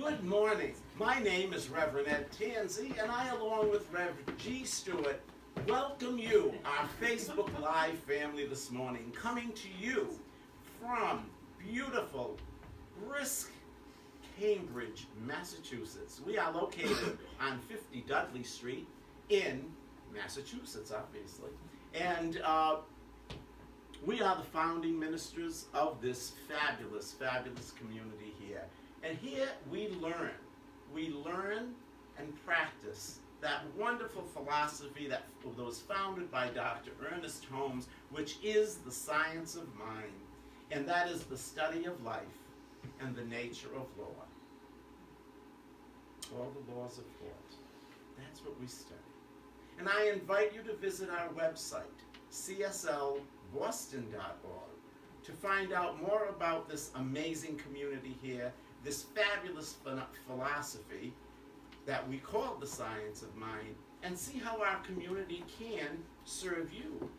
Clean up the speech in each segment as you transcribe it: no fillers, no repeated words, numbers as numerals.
Good morning. My name is Reverend Ed Tansey, and I, along with Rev G. Stewart, welcome you, our Facebook Live family this morning, coming to you from beautiful, brisk Cambridge, Massachusetts. We are located on 50 Dudley Street in Massachusetts, obviously. And we are the founding ministers of this fabulous, fabulous community here. And here we learn and practice that wonderful philosophy that was founded by Dr. Ernest Holmes, which is the science of mind, and that is the study of life and the nature of law. All the laws of thought. That's what we study. And I invite you to visit our website, cslboston.org, to find out more about this amazing community here, this fabulous philosophy that we call the science of mind, and see how our community can serve you.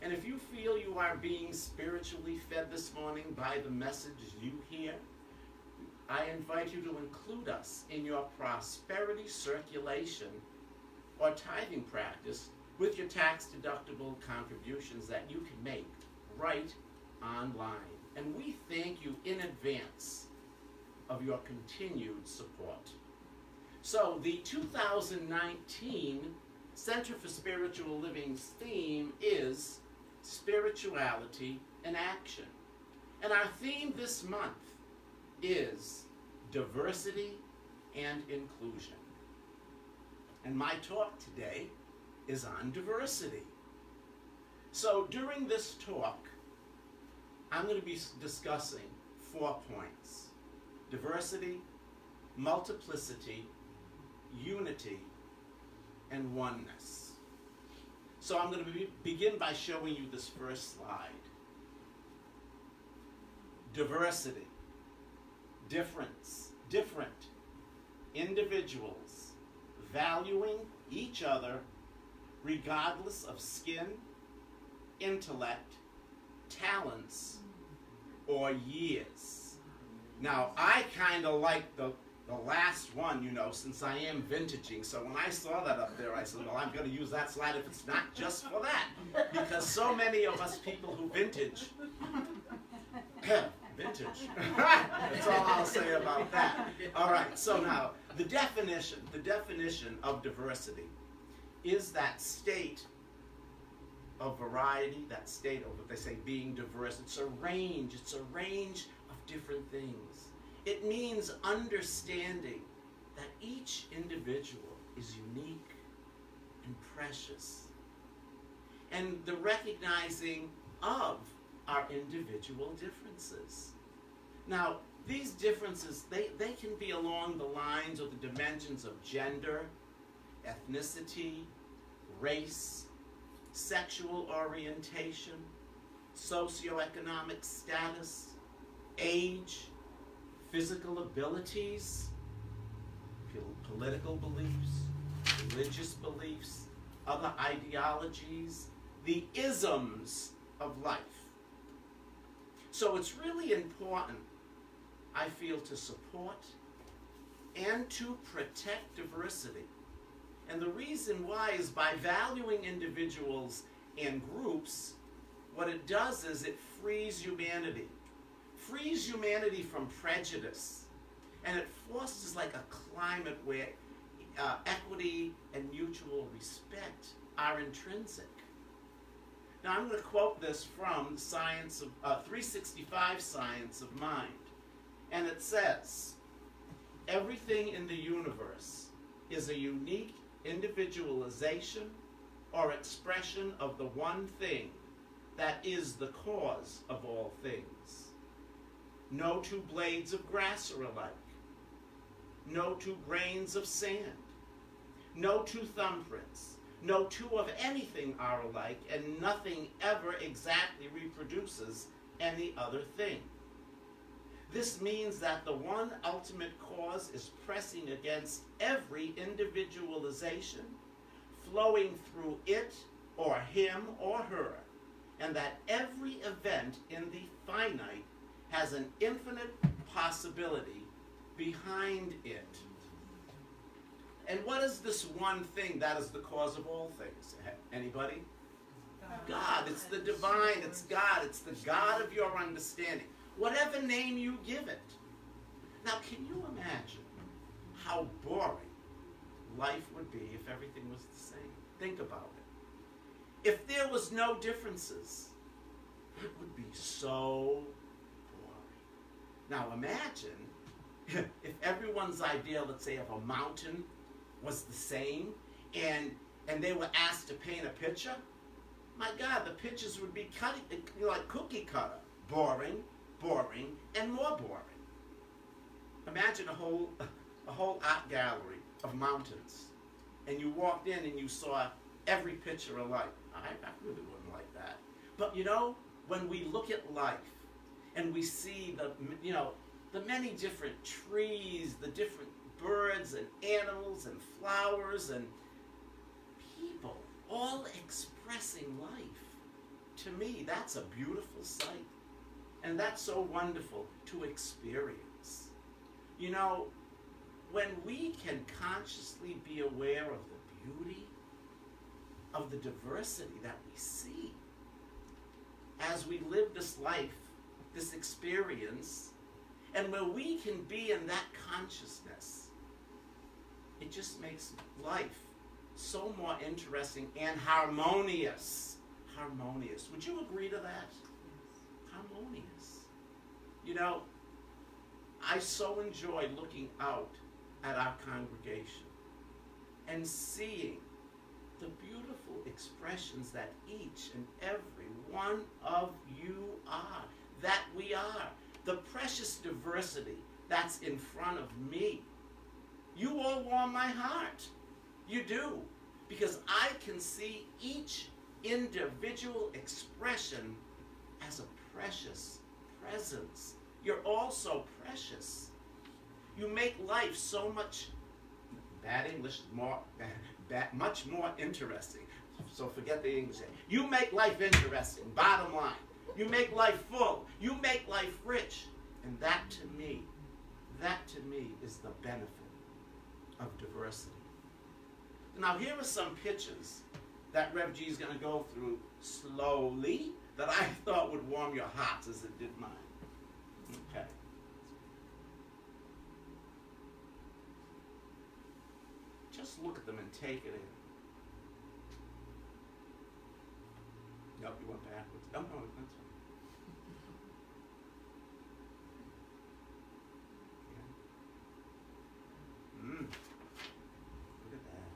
And if you feel you are being spiritually fed this morning by the messages you hear, I invite you to include us in your prosperity circulation or tithing practice with your tax-deductible contributions that you can make right online. And we thank you in advance of your continued support. So the 2019 Center for Spiritual Living's theme is Spirituality in Action. And our theme this month is Diversity and Inclusion. And my talk today is on diversity. So during this talk, I'm going to be discussing 4 points: diversity, multiplicity, unity, and oneness. So I'm going to begin by showing you this first slide. Diversity, different individuals valuing each other regardless of skin, intellect, talents, or years. Now, I kind of like the last one, since I am vintaging. So when I saw that up there, I said, well, I'm going to use that slide if it's not just for that. Because so many of us people who vintage, that's all I'll say about that. All right, so now, the definition of diversity is that state of variety, that state of what they say being diverse. It's a range of different things. It means understanding that each individual is unique and precious, and the recognizing of our individual differences. Now, these differences, they can be along the lines or the dimensions of gender, ethnicity, race, sexual orientation, socioeconomic status, age, physical abilities, political beliefs, religious beliefs, other ideologies, the isms of life. So it's really important, I feel, to support and to protect diversity. And the reason why is by valuing individuals and groups, what it does is it frees humanity from prejudice, and it fosters like a climate where equity and mutual respect are intrinsic. Now I'm going to quote this from Science of 365 Science of Mind, and it says, everything in the universe is a unique individualization or expression of the one thing that is the cause of all things. No two blades of grass are alike. No two grains of sand. No two thumbprints. No two of anything are alike, and nothing ever exactly reproduces any other thing. This means that the one ultimate cause is pressing against every individualization, flowing through it or him or her, and that every event in the finite has an infinite possibility behind it. And what is this one thing that is the cause of all things? Anybody? God. It's the divine. It's God. It's the God of your understanding. Whatever name you give it. Now, can you imagine how boring life would be if everything was the same? Think about it. If there was no differences, it would be so boring. Now, imagine if everyone's idea, let's say, of a mountain was the same, and they were asked to paint a picture. My God, the pictures would be like cookie cutter. Boring, boring, and more boring. Imagine a whole art gallery of mountains, and you walked in and you saw every picture alike. I really wouldn't like that. But when we look at life and we see the many different trees, the different birds and animals and flowers and people all expressing life, to me, that's a beautiful sight. And that's so wonderful to experience. When we can consciously be aware of the beauty, of the diversity that we see, as we live this life, this experience, and where we can be in that consciousness, it just makes life so more interesting and harmonious. Harmonious. Would you agree to that? Harmonious. I so enjoy looking out at our congregation and seeing the beautiful expressions that each and every one of you are, that we are, the precious diversity that's in front of me. You all warm my heart. You do, because I can see each individual expression as a precious presence. You're all so precious. You make life so much, bad English, much more interesting. So forget the English. You make life interesting, bottom line. You make life full. You make life rich. And that to me is the benefit of diversity. Now here are some pictures that Rev G is going to go through slowly that I thought would warm your hearts as it did mine. Okay. Just look at them and take it in. Nope, you went backwards. Oh, no, that's fine. Yeah. Look at that.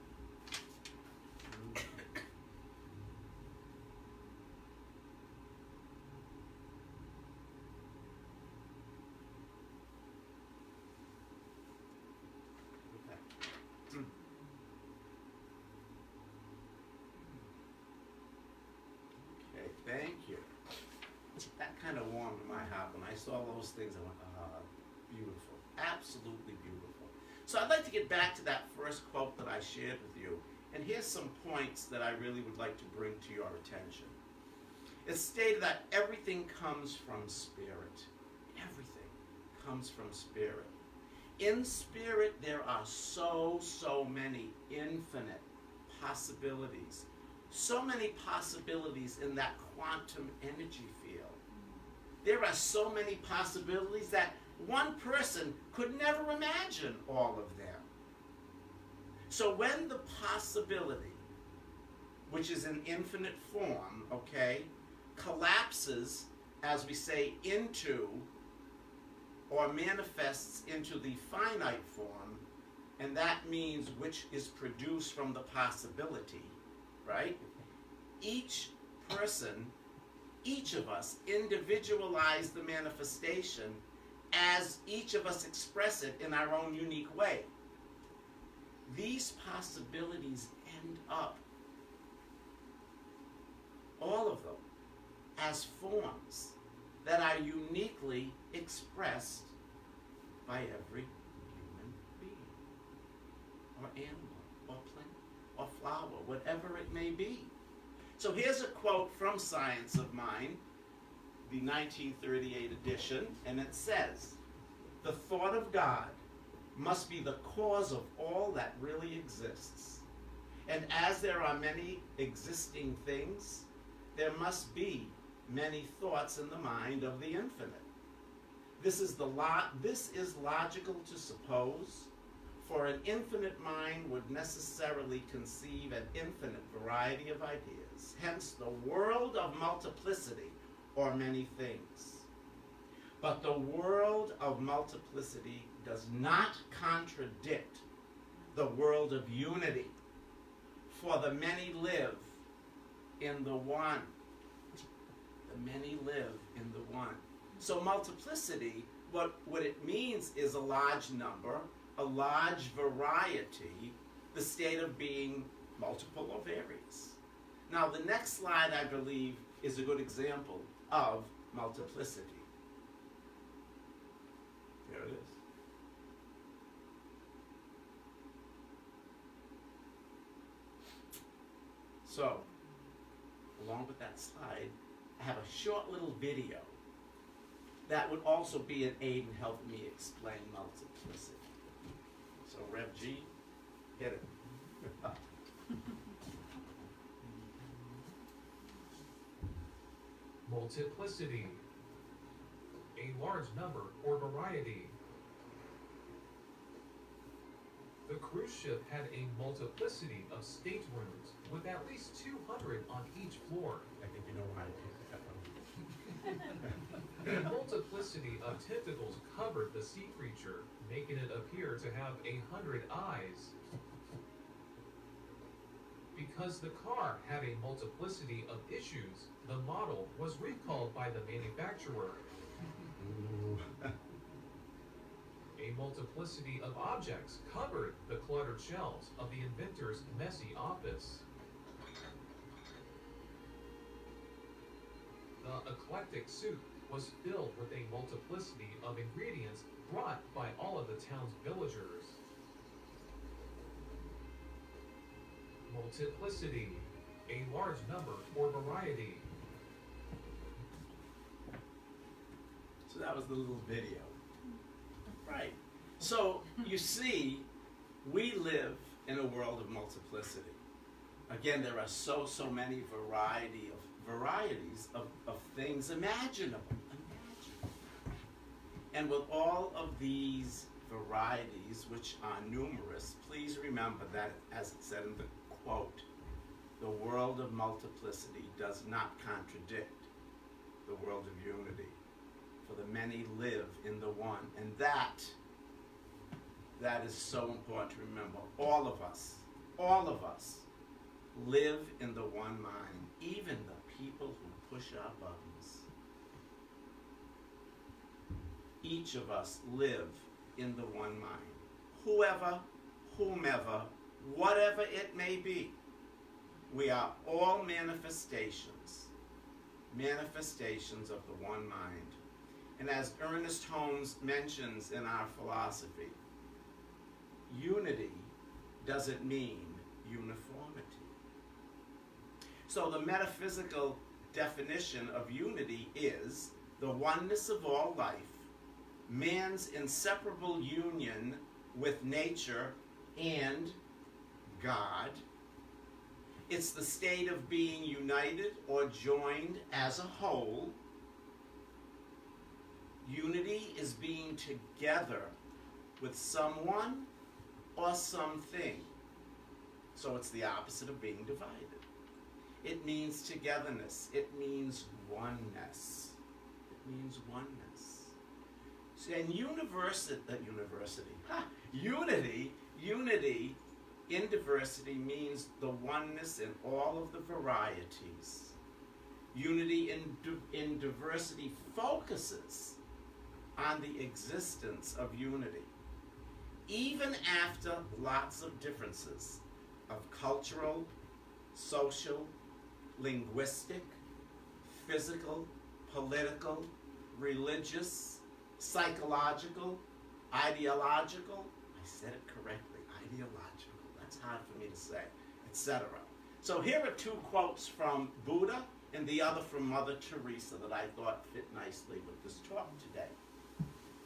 Okay, thank you. That kind of warmed my heart when I saw those things. I went, beautiful, absolutely beautiful. So I'd like to get back to that first quote that I shared with you, and here's some points that I really would like to bring to your attention. It's stated that everything comes from spirit. Everything comes from spirit. In spirit, there are so many infinite possibilities. So many possibilities in that quantum energy field. There are so many possibilities that one person could never imagine all of them. So when the possibility, which is in infinite form, okay, collapses, as we say, into or manifests into the finite form, and that means which is produced from the possibility, right? Each person, each of us individualize the manifestation as each of us express it in our own unique way. These possibilities end up, all of them, as forms that are uniquely expressed by every human being, or animal, or plant, or flower, whatever it may be. So here's a quote from Science of Mind, the 1938 edition, and it says, "The thought of God must be the cause of all that really exists. And as there are many existing things, there must be many thoughts in the mind of the infinite. This is logical to suppose, for an infinite mind would necessarily conceive an infinite variety of ideas, hence the world of multiplicity, or many things. But the world of multiplicity does not contradict the world of unity, for the many live in the one. The many live in the one. So multiplicity, what it means is a large number, a large variety, the state of being multiple or various. Now the next slide, I believe, is a good example of multiplicity. There it is. So, along with that slide, I have a short little video that would also be an aid in helping me explain multiplicity. So, Rev G, hit it. Multiplicity, a large number or variety. The cruise ship had a multiplicity of staterooms with at least 200 on each floor. I think you know why I picked that A multiplicity of tentacles covered the sea creature, making it appear to have 100 eyes. Because the car had a multiplicity of issues, the model was recalled by the manufacturer. A multiplicity of objects covered the cluttered shelves of the inventor's messy office. The eclectic soup was filled with a multiplicity of ingredients brought by all of the town's villagers. Multiplicity, a large number or variety. So that was the little video. Right. So you see, we live in a world of multiplicity. Again, there are so many varieties of things imaginable. And with all of these varieties, which are numerous, please remember that, as it said in the quote, the world of multiplicity does not contradict the world of unity. For the many live in the one. And that is so important to remember. All of us live in the one mind, even the people who push our buttons. Each of us live in the one mind. Whoever, whomever, whatever it may be, we are all manifestations of the one mind. And as Ernest Holmes mentions in our philosophy, unity doesn't mean uniformity. So the metaphysical definition of unity is the oneness of all life, man's inseparable union with nature and God. It's the state of being united or joined as a whole. Unity is being together with someone or something. So it's the opposite of being divided. It means togetherness. It means oneness. It means oneness. So, and unity in diversity means the oneness in all of the varieties. Unity in diversity focuses on the existence of unity, even after lots of differences of cultural, social, linguistic, physical, political, religious, psychological, ideological. I said it correctly, ideological. That's hard for me to say, etc. So here are two quotes from Buddha and the other from Mother Teresa that I thought fit nicely with this talk today.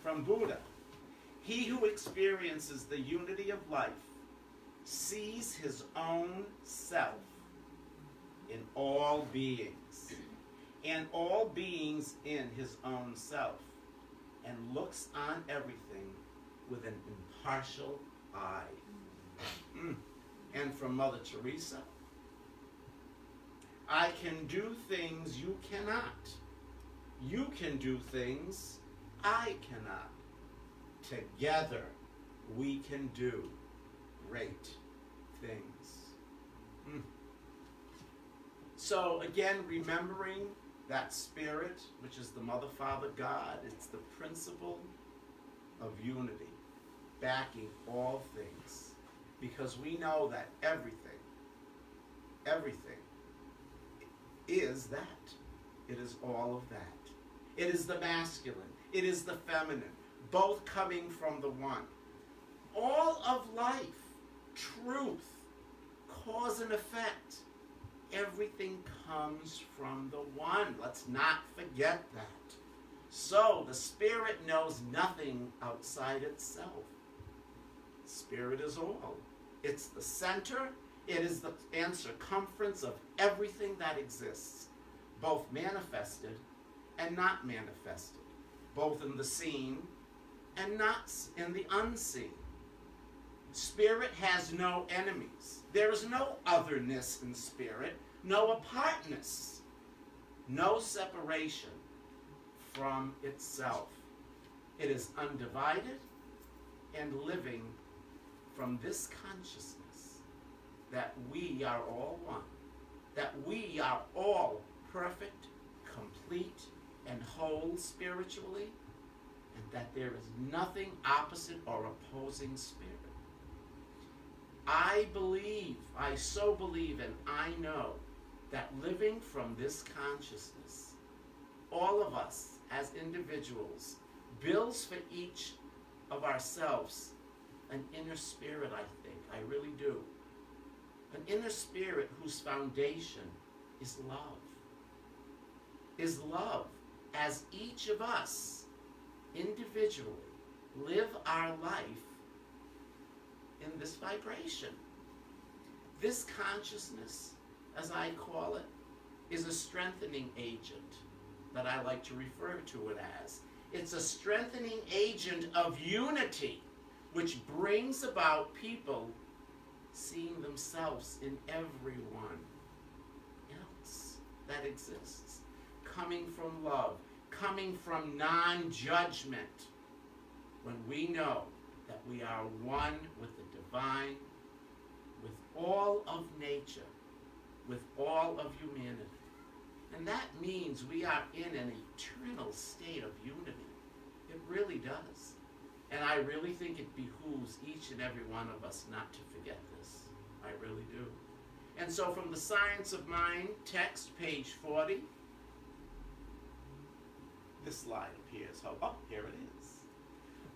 From Buddha, He who experiences the unity of life sees his own self in all beings, and all beings in his own self, and looks on everything with an impartial eye. And from Mother Teresa, I can do things you cannot. You can do things I cannot. Together we can do great things. So again, remembering that spirit, which is the Mother, Father, God, it's the principle of unity, backing all things. Because we know that everything is that. It is all of that. It is the masculine. It is the feminine. Both coming from the one. All of life, truth, cause and effect, everything comes from the one. Let's not forget that. So the spirit knows nothing outside itself. Spirit is all. It's the center. It is the and circumference of everything that exists, both manifested and not manifested, both in the seen and not in the unseen. Spirit has no enemies. There is no otherness in spirit, no apartness, no separation from itself. It is undivided and living from this consciousness that we are all one, that we are all perfect, complete, and whole spiritually, and that there is nothing opposite or opposing spirit. I believe, I so believe, and I know that living from this consciousness, all of us as individuals builds for each of ourselves an inner spirit, I think. I really do. An inner spirit whose foundation is love. Is love, as each of us individually live our life in this vibration. This consciousness, as I call it, is a strengthening agent that I like to refer to it as. It's a strengthening agent of unity, which brings about people seeing themselves in everyone else that exists, coming from love, coming from non-judgment, when we know that we are one with the divine, with all of nature, with all of humanity. And that means we are in an eternal state of unity. It really does. And I really think it behooves each and every one of us not to forget this. I really do. And so from the Science of Mind text, page 40, this slide appears. Oh, here it is.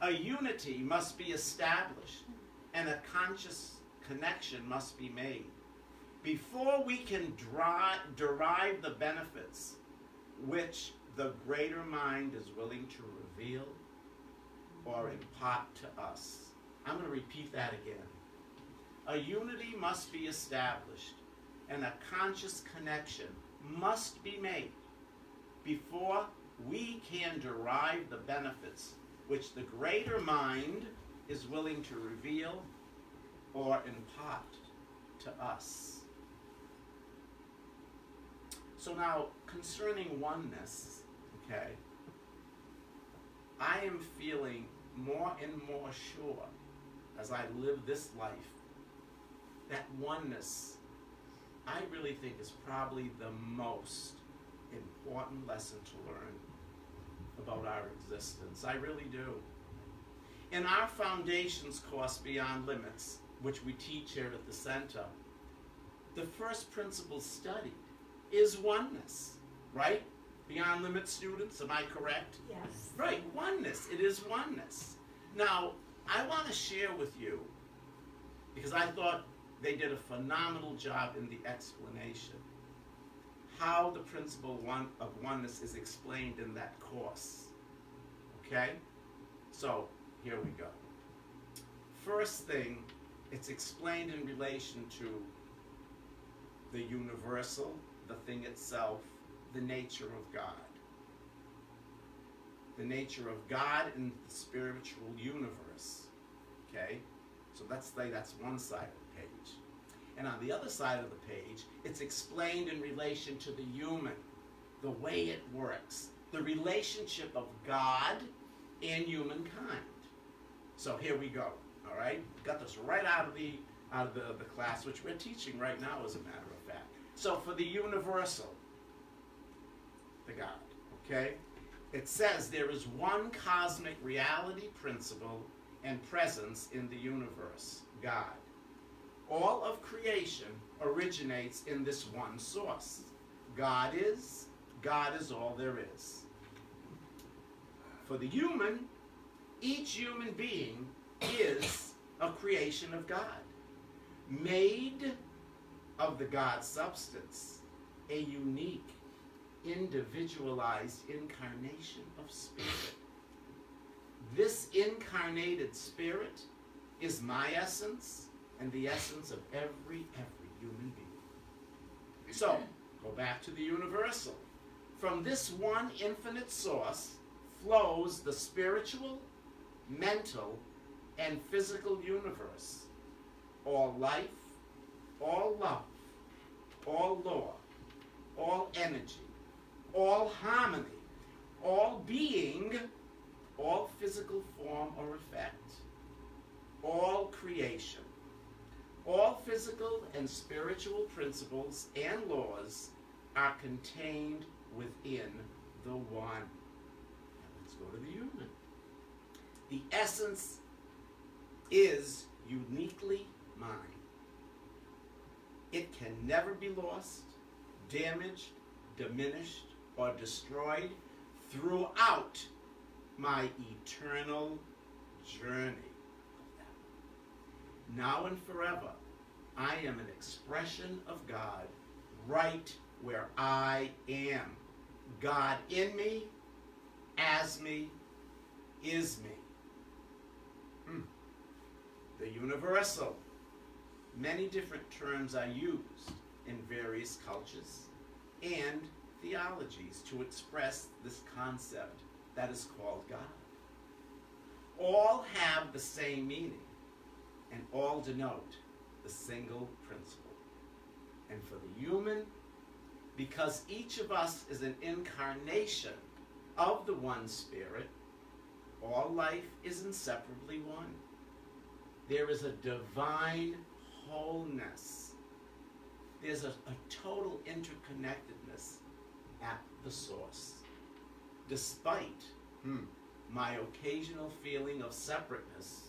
A unity must be established, and a conscious connection must be made before we can derive the benefits which the greater mind is willing to reveal or impart to us. I'm going to repeat that again. A unity must be established, and a conscious connection must be made before we can derive the benefits which the greater mind is willing to reveal or impart to us. So now, concerning oneness, okay, I am feeling more and more sure as I live this life that oneness, I really think, is probably the most important lesson to learn about our existence. I really do. In our Foundations course, Beyond Limits, which we teach here at the center, the first principle studied is oneness, right? Beyond Limits students, am I correct? Yes. Right, oneness. It is oneness. Now, I want to share with you, because I thought they did a phenomenal job in the explanation, how the principle of oneness is explained in that course. Okay? So, here we go. first thing, it's explained in relation to the universal, the thing itself, the nature of God. The nature of God in the spiritual universe. Okay? So that's one side of the page. And on the other side of the page, it's explained in relation to the human, the way it works, the relationship of God and humankind. So here we go. All right? Got this right out of the class, which we're teaching right now, as a matter of fact. So for the universal, the God, okay? It says there is one cosmic reality, principle, and presence in the universe, God. All of creation originates in this one source. God is all there is. For the human, each human being is a creation of God, made of the God substance, a unique, individualized incarnation of spirit. This incarnated spirit is my essence and the essence of every human being. So, go back to the universal. From this one infinite source flows the spiritual, mental, and physical universe. All life, all love, all law, all energy, all harmony, all being, all physical form or effect, all creation, all physical and spiritual principles and laws are contained within the one. Now let's go to the human. The essence is uniquely mine. It can never be lost, damaged, diminished, or destroyed throughout my eternal journey. Now and forever, I am an expression of God right where I am. God in me, as me, is me. The universal. Many different terms are used in various cultures and theologies to express this concept that is called God. All have the same meaning and all denote the single principle. And for the human, because each of us is an incarnation of the one Spirit, all life is inseparably one. There is a divine wholeness. There's a total interconnectedness at the source. Despite my occasional feeling of separateness,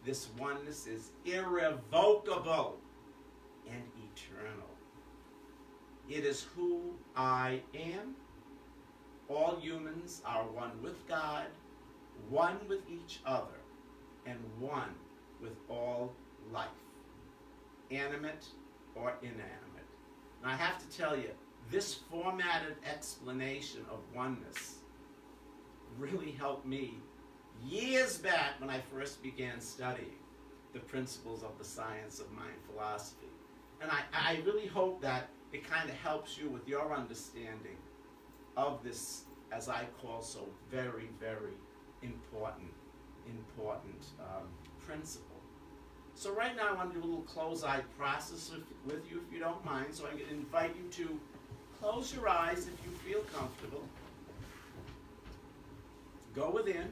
this oneness is irrevocable and eternal. It is who I am. All humans are one with God, one with each other, and one with all life, animate or inanimate. And I have to tell you, this formatted explanation of oneness really helped me years back when I first began studying the principles of the science of mind philosophy. And I really hope that it kind of helps you with your understanding of this, as I call so very, very important principle. So right now I want to do a little close-eyed process with you, if you don't mind. So I invite you to close your eyes if you feel comfortable. Go within.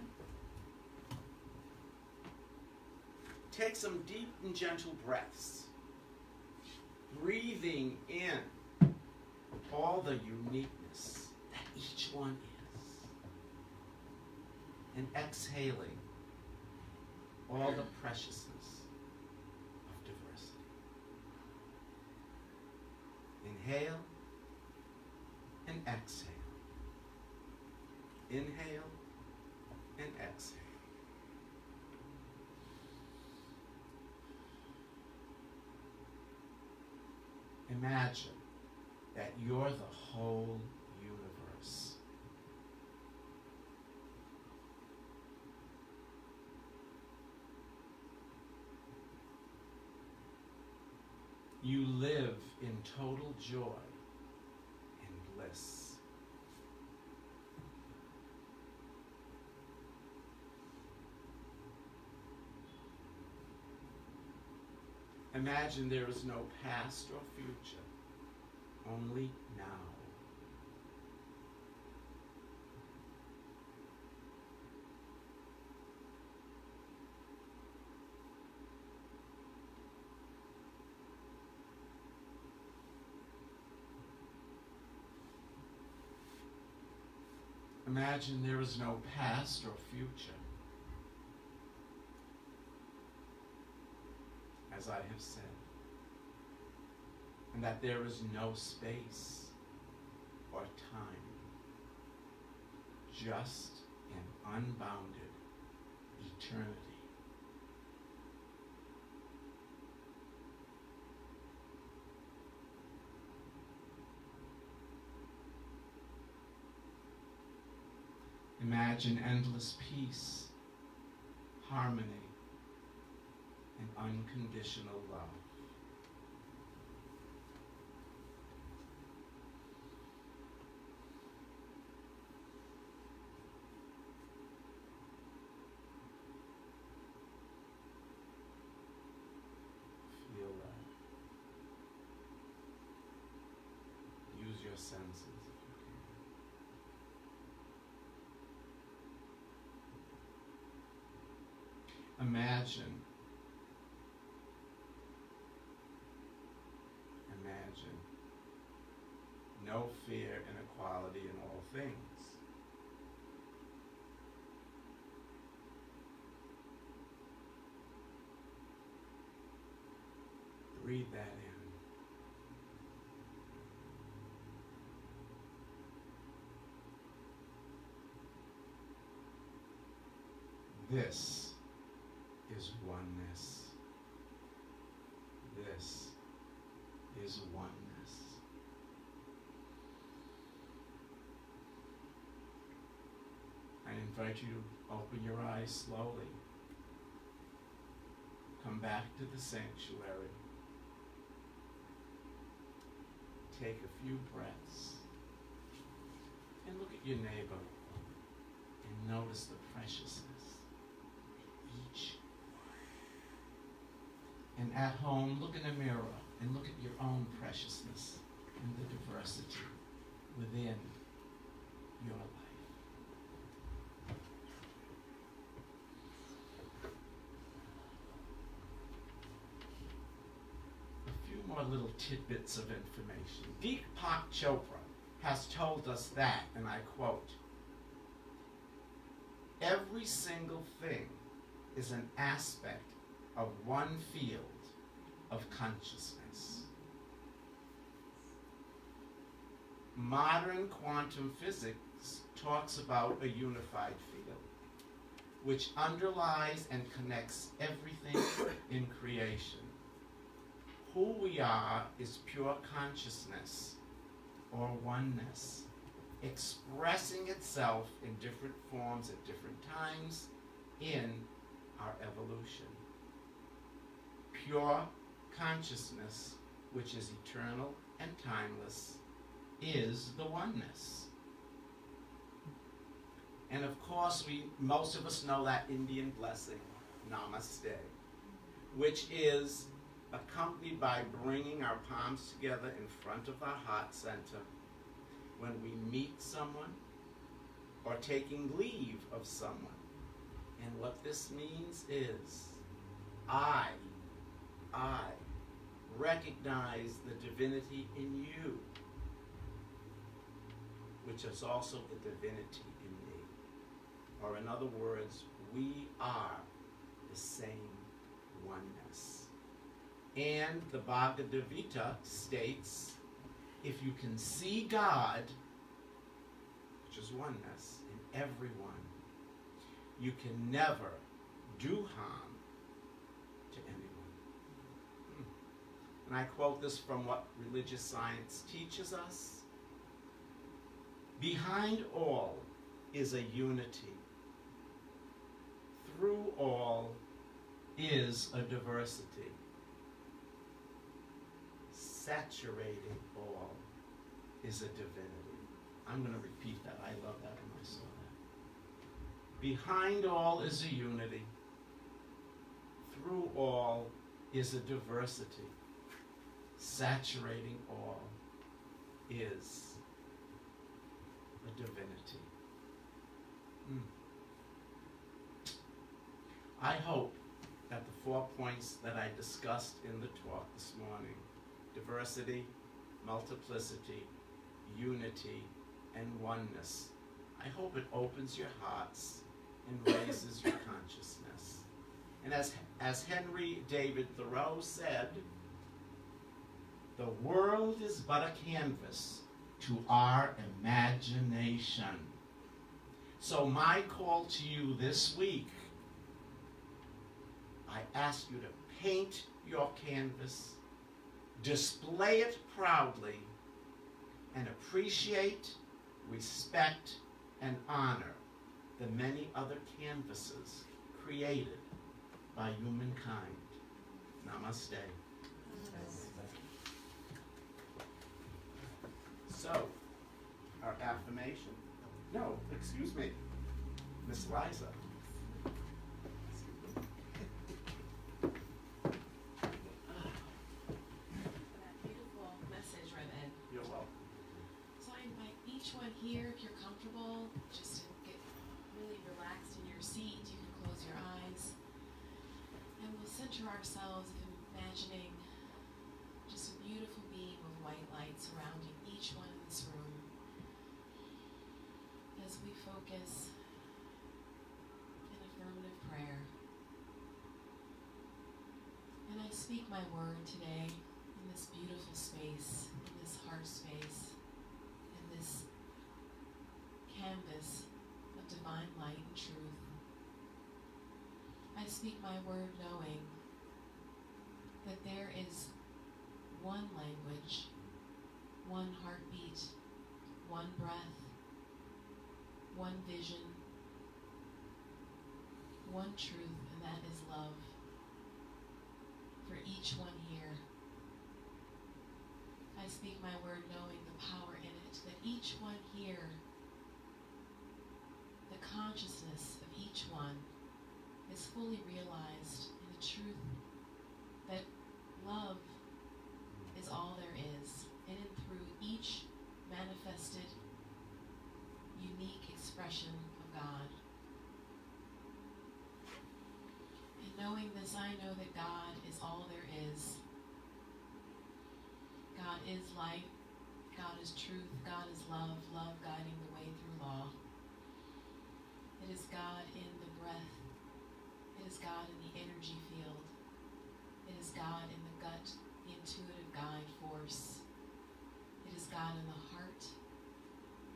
Take some deep and gentle breaths. Breathing in all the uniqueness that each one is. And exhaling all the preciousness of diversity. Inhale and exhale. Inhale and exhale. Imagine that you're the whole universe. you live in total joy and bliss. Imagine there is no past or future, only now. Imagine there is no past or future. As I have said, and that there is no space or time, just an unbounded eternity. Imagine endless peace, harmony, and unconditional love. Feel that. Use your senses if you can. Imagine no fear, inequality in all things. Breathe that in. This is oneness. This is oneness. I invite you to open your eyes slowly. Come back to the sanctuary. Take a few breaths and look at your neighbor and notice the preciousness in each one. And at home, look in a mirror and look at your own preciousness and the diversity within your life. More little tidbits of information. Deepak Chopra has told us that, and I quote, every single thing is an aspect of one field of consciousness. Modern quantum physics talks about a unified field, which underlies and connects everything in creation. Who we are is pure consciousness, or oneness, expressing itself in different forms at different times in our evolution. Pure consciousness, which is eternal and timeless, is the oneness. And of course, most of us know that Indian blessing, Namaste, which is accompanied by bringing our palms together in front of our heart center when we meet someone or taking leave of someone. And what this means is, I recognize the divinity in you, which is also the divinity in me. Or in other words, we are the same oneness. And the Bhagavad Gita states, if you can see God, which is oneness, in everyone, you can never do harm to anyone. And I quote this from what religious science teaches us. Behind all is a unity. Through all is a diversity. saturating all is a divinity. I'm going to repeat that. I love that when I saw that. Behind all is a unity. Through all is a diversity. Saturating all is a divinity. I hope that the 4 points that I discussed in the talk this morning, diversity, multiplicity, unity, and oneness, I hope it opens your hearts and raises your consciousness. And as Henry David Thoreau said, the world is but a canvas to our imagination. So my call to you this week, I ask you to paint your canvas, display it proudly, and appreciate, respect, and honor the many other canvases created by humankind. Namaste. So, our affirmation. No, excuse me. Miss Liza. You're welcome. So I invite each one here, if you're comfortable, just to get really relaxed in your seat. You can close your eyes. And we'll center ourselves, imagining just a beautiful beam of white light surrounding each one in this room. As we focus in affirmative prayer. And I speak my word today in this beautiful space, in this heart space, in this canvas of divine light and truth. I speak my word knowing that there is one language, one heartbeat, one breath, one vision, one truth, and that is love for each one here. I speak my word knowing the power in it, that each one here, the consciousness of each one is fully realized in the truth that love is all there is, in and through each manifested, unique expression of God. And knowing this, I know that God is all there is. God is light, God is truth, God is love, love guiding the way through law. It is God in the breath. It is God in the energy field. It is God in the gut, the intuitive guide force. It is God in the heart,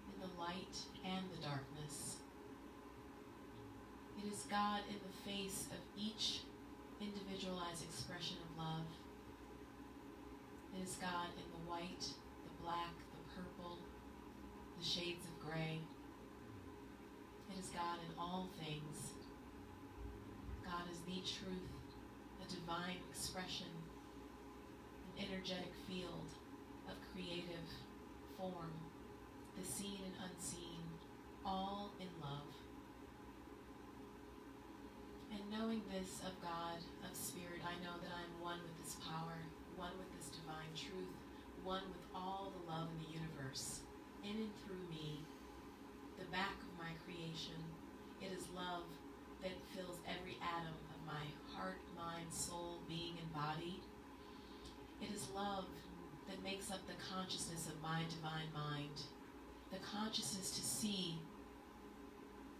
in the light and the darkness. It is God in the face of each individualized expression of love. It is God in the white, the black, the purple, the shades of gray. It is God in all things. God is the truth, a divine expression, an energetic field of creative form, the seen and unseen, all in love. And knowing this of God, of Spirit, I know that I am one with this power, one with this divine truth, one with all the love in the universe, in and through me, the back of my creation. It is love that fills every atom of my heart, mind, soul, being, and body. It is love that makes up the consciousness of my divine mind, the consciousness to see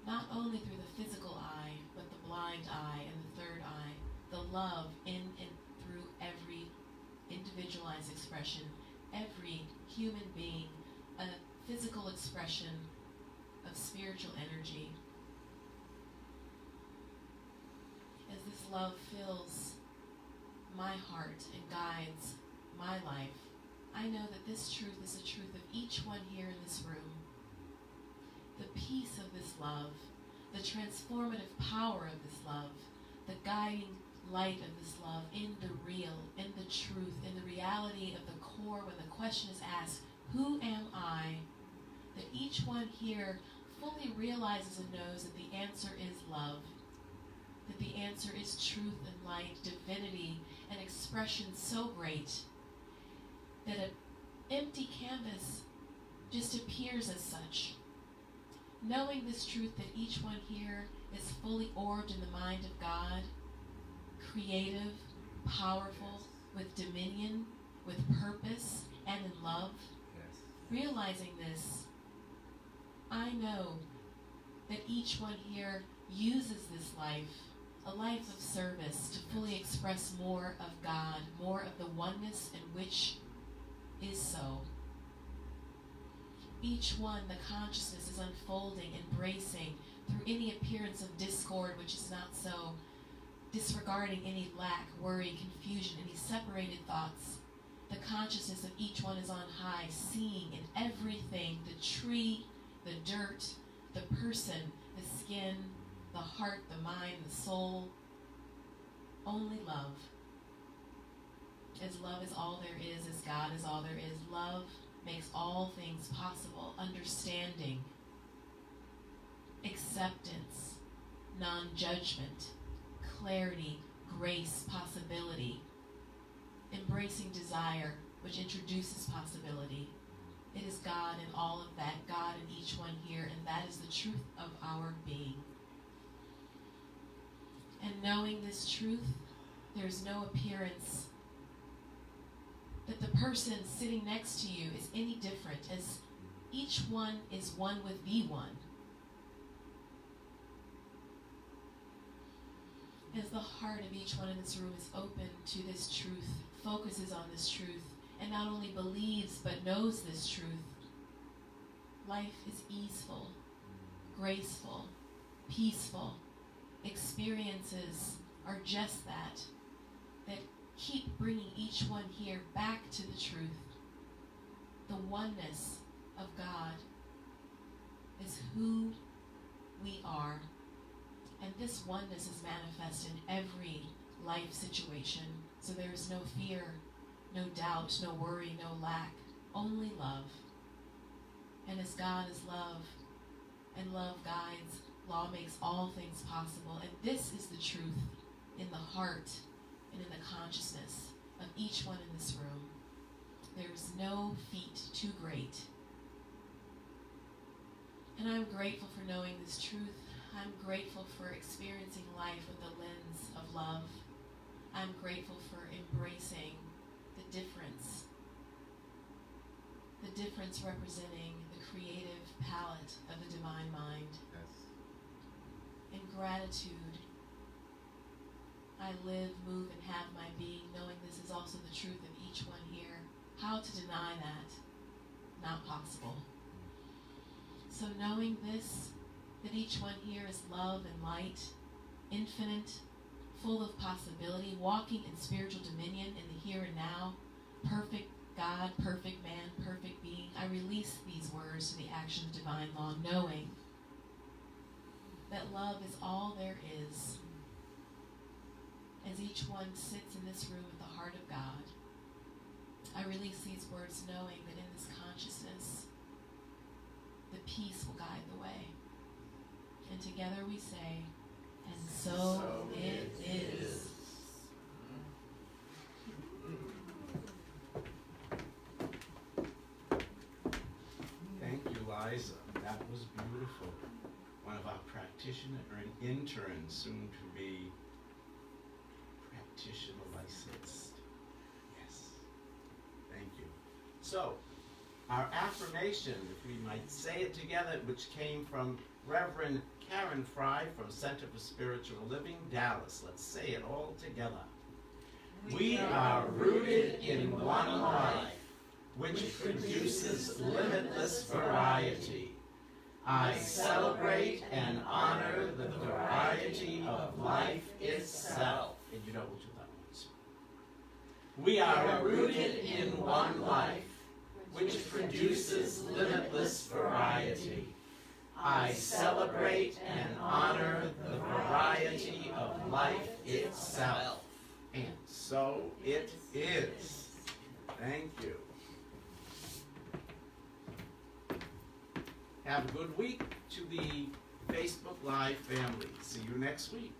not only through the physical eye, but the blind eye and the third eye, the love in and through every individualized expression, every human being, a physical expression of spiritual energy. As this love fills my heart and guides my life, I know that this truth is the truth of each one here in this room. The peace of this love, the transformative power of this love, the guiding light of this love, in the real, in the truth, in the reality of the core when the question is asked, who am I? That each one here fully realizes and knows that the answer is love. That the answer is truth and light, divinity, an expression so great that an empty canvas just appears as such. Knowing this truth that each one here is fully orbed in the mind of God, creative, powerful, with dominion, with purpose, and in love. Yes. Realizing this, I know that each one here uses this life, a life of service, to fully express more of God, more of the oneness in which is so. Each one, the consciousness is unfolding, embracing through any appearance of discord, which is not so, disregarding any lack, worry, confusion, any separated thoughts. The consciousness of each one is on high, seeing in everything, the tree, the dirt, the person, the skin, the heart, the mind, the soul, only love. As love is all there is, as God is all there is, love makes all things possible. Understanding, acceptance, non-judgment, clarity, grace, possibility, embracing desire, which introduces possibility. It is God in all of that, God in each one here, and that is the truth of our being. And knowing this truth, there's no appearance that the person sitting next to you is any different, as each one is one with the one. As the heart of each one in this room is open to this truth, focuses on this truth, and not only believes but knows this truth, life is easeful, graceful, peaceful. Experiences are just that keep bringing each one here back to the truth. The oneness of God is who we are. And this oneness is manifest in every life situation. So there is no fear, no doubt, no worry, no lack, only love. And as God is love, and love guides, law makes all things possible. And this is the truth in the heart and in the consciousness of each one in this room. There is no feat too great. And I'm grateful for knowing this truth. I'm grateful for experiencing life with the lens of love. I'm grateful for embracing the difference representing the creative palette of the divine mind. Yes. In gratitude, I live, move, and have my being, knowing this is also the truth of each one here. How to deny that? Not possible. So knowing this, that each one here is love and light, infinite, full of possibility, walking in spiritual dominion in the here and now, perfect God, perfect man, perfect being, I release these words to the action of divine law, knowing that love is all there is. As each one sits in this room at the heart of God, I release these words knowing that in this consciousness, the peace will guide the way. And together we say, and so it is. Thank you, Liza. That was beautiful. One of our practitioner or interns, soon to be practitioner licensed. Yes. Thank you. So, our affirmation, if we might say it together, which came from Reverend Karen Fry from Center for Spiritual Living, Dallas. Let's say it all together. We are rooted in one life, which produces limitless variety. I celebrate and honor the variety of life itself. And you know we'll do that once. We are rooted in one life, which produces limitless variety. I celebrate and honor the variety of life itself. And so it is. Thank you. Have a good week to the Facebook Live family. See you next week.